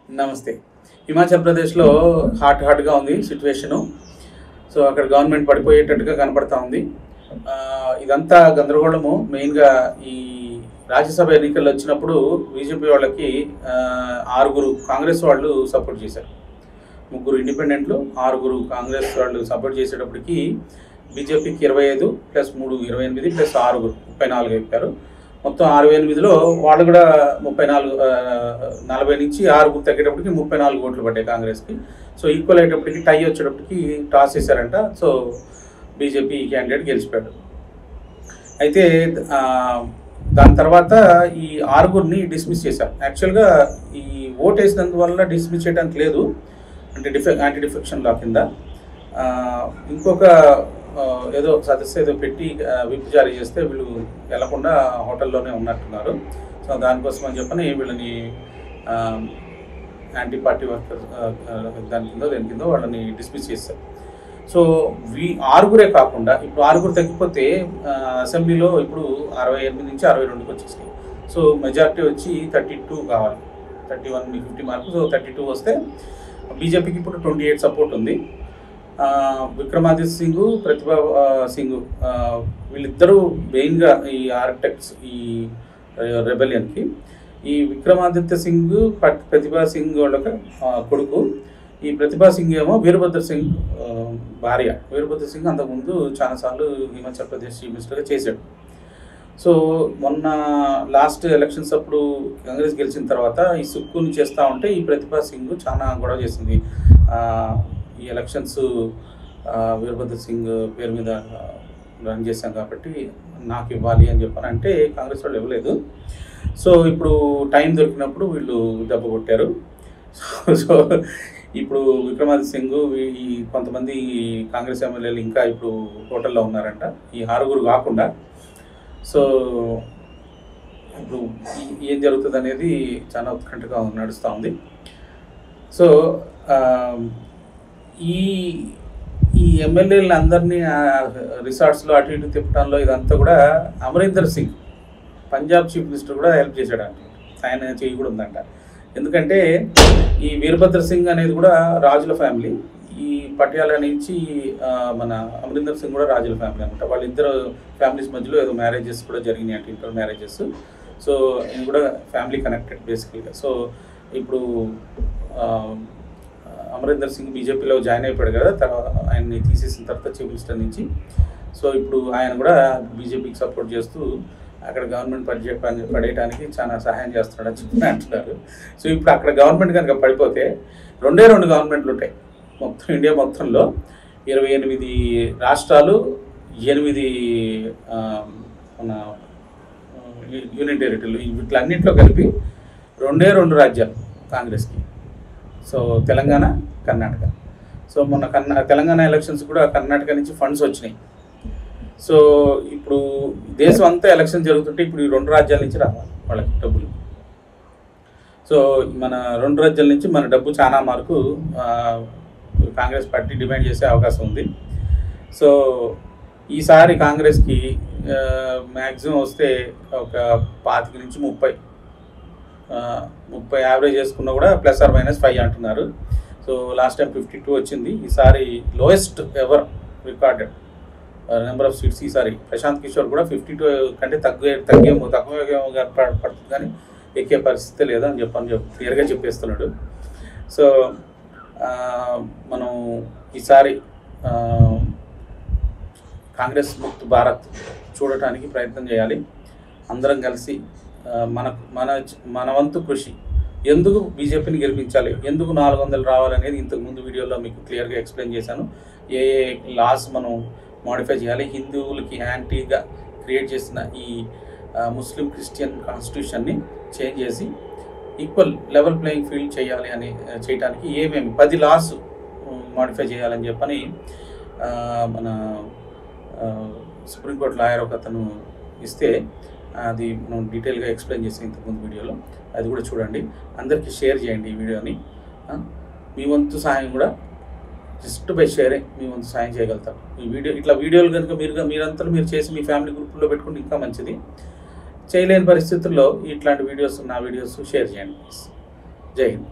నమస్తే. హిమాచల్ ప్రదేశ్‌లో హాట్‌గా ఉంది సిట్యుయేషను. సో, అక్కడ గవర్నమెంట్ పడిపోయేటట్టుగా కనపడతా ఉంది. ఇదంతా గందరగోళము. మెయిన్‌గా ఈ రాజ్యసభ ఎన్నికలు వచ్చినప్పుడు బీజేపీ వాళ్ళకి 6 కాంగ్రెస్ వాళ్ళు సపోర్ట్ చేశారు. 3 ఇండిపెండెంట్లు, 6 కాంగ్రెస్ వాళ్ళు సపోర్ట్ చేసేటప్పటికి బీజేపీకి 25 + 3 28 + 6 34 అయిపోయారు. మొత్తం 68లో వాళ్ళు కూడా 40 నుంచి 6 తగ్గేటప్పటికి 34 ఓట్లు పడ్డాయి కాంగ్రెస్కి. సో, ఈక్వల్ అయ్యేటప్పటికి టై వచ్చేటప్పటికి టాస్ వేశారంట. సో, బీజేపీ క్యాండిడేట్ గెలిచిపోయాడు. అయితే దాని తర్వాత ఈ 6 డిస్మిస్ చేశారు. యాక్చువల్గా ఈ ఓట్ వేసినందువల్ల డిస్మిస్ చేయడానికి లేదు, అంటే యాంటీ డిఫెక్షన్ లా కింద ఇంకొక ఏదో సదస్సు ఏదో పెట్టి విప్ జారీ చేస్తే వీళ్ళు వెళ్లకుండా హోటల్లోనే ఉన్నట్టున్నారు. సో, దానికోసం అని చెప్పని వీళ్ళని యాంటీ పార్టీ వర్కర్స్ దేని కింద వాళ్ళని డిస్మిస్ చేస్తారు. సో, 6 కాకుండా ఇప్పుడు 6 తగ్గిపోతే అసెంబ్లీలో ఇప్పుడు 68 నుంచి 62కి వచ్చేస్తాయి. సో, మెజారిటీ వచ్చి 32 కావాలి. 31 50 మార్కు. సో, 32 వస్తే బీజేపీకి ఇప్పుడు 28 సపోర్ట్ ఉంది. విక్రమాదిత్య సింగ్, ప్రతిభా సింగ్ వీళ్ళిద్దరూ మెయిన్గా ఈ ఆర్కిటెక్ట్స్ ఈ రెబెలియన్కి. ఈ విక్రమాదిత్య సింగ్ ప్రతిభా సింగ్ వాళ్ళ కొడుకు. ఈ ప్రతిభా సింగ్ ఏమో వీరభద్ర సింగ్ భార్య. వీరభద్ర సింగ్ అంతకుముందు చాలాసార్లు హిమాచల్ ప్రదేశ్ చీఫ్ మినిస్టర్గా చేశాడు. సో, మొన్న లాస్ట్ ఎలక్షన్స్ అప్పుడు కాంగ్రెస్ గెలిచిన తర్వాత ఈ సుక్కుని చేస్తూ ఉంటే ఈ ప్రతిభా సింగ్ చాలా గొడవ చేసింది. ఈ ఎలక్షన్స్ వీరభద్ర సింగ్ పేరు మీద రన్ చేశాం కాబట్టి నాకు ఇవ్వాలి అని చెప్పని అంటే కాంగ్రెస్ వాళ్ళు ఇవ్వలేదు. సో, ఇప్పుడు టైం దొరికినప్పుడు వీళ్ళు దెబ్బ కొట్టారు. సో, ఇప్పుడు విక్రమాదిత్య సింగ్ ఈ కొంతమంది కాంగ్రెస్ ఎమ్మెల్యేలు ఇంకా ఇప్పుడు హోటల్లో ఉన్నారంట, ఈ 6 కాకుండా. సో, ఇప్పుడు ఏం జరుగుతుంది అనేది చాలా ఉత్కంఠగా నడుస్తూ ఉంది. సో, ఈ ఎమ్మెల్యేలను అందరినీ రిసార్ట్స్లో అటు ఇటు తిప్పడంలో ఇదంతా కూడా అమరీందర్ సింగ్ పంజాబ్ చీఫ్ మినిస్టర్ కూడా హెల్ప్ చేశాడంట. ఆయన చేయి కూడా ఉందంట. ఎందుకంటే ఈ వీరభద్ర సింగ్ అనేది కూడా రాజుల ఫ్యామిలీ. ఈ పటియాలా నుంచి మన అమరీందర్ సింగ్ కూడా రాజుల ఫ్యామిలీ అనమాట. వాళ్ళిద్దరు ఫ్యామిలీస్ మధ్యలో ఏదో మ్యారేజెస్ కూడా జరిగినాయి అంటే, ఇంటర్ మ్యారేజెస్. సో, ఆయన కూడా ఫ్యామిలీ కనెక్టెడ్ బేసికల్గా. సో, ఇప్పుడు అమరీందర్ సింగ్ బీజేపీలో జాయిన్ అయిపోయాడు కదా, తర్వాత ఆయన్ని తీసేసిన తర్వాత చీఫ్ మినిస్టర్ నుంచి. సో, ఇప్పుడు ఆయన కూడా బీజేపీకి సపోర్ట్ చేస్తూ అక్కడ గవర్నమెంట్ పడేయడానికి చాలా సహాయం చేస్తున్నాడని చెప్పి అంటున్నారు. సో, ఇప్పుడు అక్కడ గవర్నమెంట్ కనుక పడిపోతే 2 గవర్నమెంట్లు ఉంటాయి మొత్తం ఇండియా మొత్తంలో. 28 రాష్ట్రాలు, 8 మన యూనియన్ టెరిటరీలు, వీటిలన్నింటిలో కలిపి 2 రాజ్యాలు కాంగ్రెస్కి. సో, తెలంగాణ, కర్ణాటక. సో, మొన్న తెలంగాణ ఎలక్షన్స్ కూడా కర్ణాటక నుంచి ఫండ్స్ వచ్చినాయి. సో, ఇప్పుడు దేశం అంతా ఎలక్షన్ జరుగుతుంటే ఇప్పుడు ఈ 2 రాజ్యాల నుంచి రావాలి వాళ్ళకి డబ్బులు. సో, మన 2 రాజ్యాల నుంచి మన డబ్బు చాలా మార్కు కాంగ్రెస్ పార్టీ డిమాండ్ చేసే అవకాశం ఉంది. సో, ఈసారి కాంగ్రెస్కి మ్యాక్సిమం వస్తే ఒక 25 నుంచి 30 యావరేజ్ చేసుకున్నా కూడా ±5 అంటున్నారు. సో, లాస్ట్ టైం 52 వచ్చింది. ఈసారి lowest ever recorded number of seats. ఈసారి ప్రశాంత్ కిషోర్ కూడా 52 కంటే తక్కువ పడుతుంది, కానీ ఎక్కే పరిస్థితి లేదని క్లియర్గా చెప్పేస్తున్నాడు. సో, మనం ఈసారి కాంగ్రెస్ ముక్త్ భారత్ చూడటానికి ప్రయత్నం చేయాలి. అందరం కలిసి మన వంతు కృషి. ఎందుకు బీజేపీని గెలిపించాలి, ఎందుకు 400 రావాలనేది ఇంతకుముందు వీడియోలో మీకు క్లియర్గా ఎక్స్ప్లెయిన్ చేశాను. ఏ లాస్ మనం మాడిఫై చేయాలి, హిందువులకి యాంటీగా క్రియేట్ చేసిన ఈ ముస్లిం క్రిస్టియన్ కాన్స్టిట్యూషన్ని చేంజ్ చేసి ఈక్వల్ లెవెల్ ప్లేయింగ్ ఫీల్డ్ చేయాలి అని చేయడానికి ఏమేమి 10 లాస్ మాడిఫై చేయాలని చెప్పని మన సుప్రీంకోర్టు లాయర్ ఒక అతను ఇస్తే అది మనం డీటెయిల్గా ఎక్స్ప్లెయిన్ చేసి ఇంతకుముందు వీడియోలో, అది కూడా చూడండి. అందరికీ షేర్ చేయండి ఈ వీడియోని. మీ వంతు సహాయం కూడా జస్ట్ బై షేరింగ్ మీ వంతు సహాయం చేయగలుగుతారు. ఈ వీడియోలు కనుక మీరంతా మీరు చేసి మీ ఫ్యామిలీ గ్రూప్లో పెట్టుకుంటే ఇంకా మంచిది. చేయలేని పరిస్థితుల్లో ఇట్లాంటి వీడియోస్, నా వీడియోస్ షేర్ చేయండి. జై హింద్.